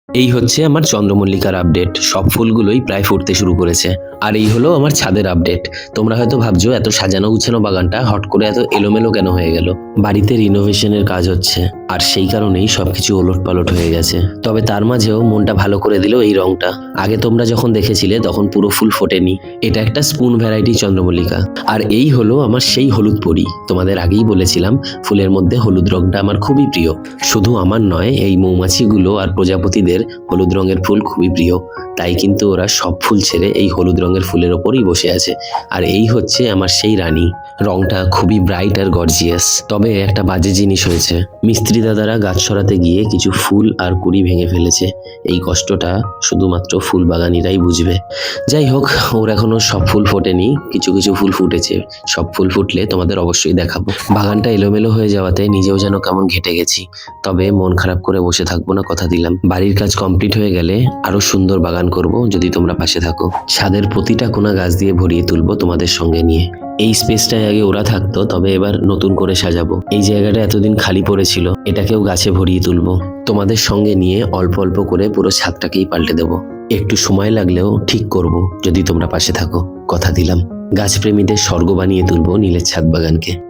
এই হচ্ছে আমার চন্দ্রমল্লিকার আপডেট। সব ফুলগুলোই প্রায় ফুটতে শুরু করেছে। আর এই হলো আমার ছাদের আপডেট। তোমরা হয়তো ভাবছো এত সাজানো গুছানো বাগানটা হট করে এত এলোমেলো কেন হয়ে গেল। বাড়িতে রিনোভেশনের কাজ হচ্ছে, আর সেই কারণেই সবকিছু ওলটপালট হয়ে গেছে। তবে তার মাঝেও মনটা ভালো করে দিল এই রংটা। আগে তোমরা যখন দেখেছিলে তখন পুরো ফুল ফোটেনি। এটা একটা স্পুন ভ্যারাইটি চন্দ্রমল্লিকা। আর এই হলো আমার সেই হলুদ পরি। তোমাদের আগেই বলেছিলাম ফুলের মধ্যে হলুদ রংটা আমার খুবই প্রিয়। শুধু আমার নয়, এই মৌমাছিগুলো আর প্রজাপতিদের হলুদ রঙের ফুল খুবই প্রিয়। তাই কিন্তু ওরা সব ফুল ছেড়ে এই হলুদ রঙের ফুলের ওপরই বসে আছে। আর এই হচ্ছে আমার সেই রানী। রংটা খুবই ব্রাইট আর গর্জিয়াস। তবে একটা বাজে জিনিস হয়েছে। মিস্ত্রি দাদারা গাছ সরাতে গিয়ে কিছু ফুল আর কুড়ি ভেঙে ফেলেছে। এই কষ্টটা শুধুমাত্র ফুল বাগানিরাই বুঝবে। যাই হোক, ওর এখনো সব ফুল ফোটেনি, কিছু কিছু ফুল ফুটেছে। সব ফুল ফুটলে তোমাদের অবশ্যই দেখাবো। বাগানটা এলোমেলো হয়ে যাওয়াতে নিজেও যেন কেমন ঘেটে গেছি। তবে মন খারাপ করে বসে থাকবো না, কথা দিলাম। বাড়ির কাজ কমপ্লিট হয়ে গেলে আরো সুন্দর বাগান করব, যদি তোমরা পাশে থাকো। ছাদের প্রতিটা কোণা গাছ দিয়ে ভরিয়ে তুলবো তোমাদের সঙ্গে নিয়ে। এই স্পেসটায় আগে ওরা থাকতো, তবে এবার নতুন করে সাজাবো। এই জায়গাটা এতদিন খালি পড়েছিল, এটাকেও গাছে ভরিয়ে তুলবো। তোমাদের সঙ্গে নিয়ে অল্প অল্প করে পুরো ছাদটাকেই পাল্টে দেবো। একটু সময় লাগলেও ঠিক করব, যদি তোমরা পাশে থাকো, কথা দিলাম। গাছপ্রেমীদের স্বর্গ বানিয়ে তুলবো নীলের ছাদ বাগানকে।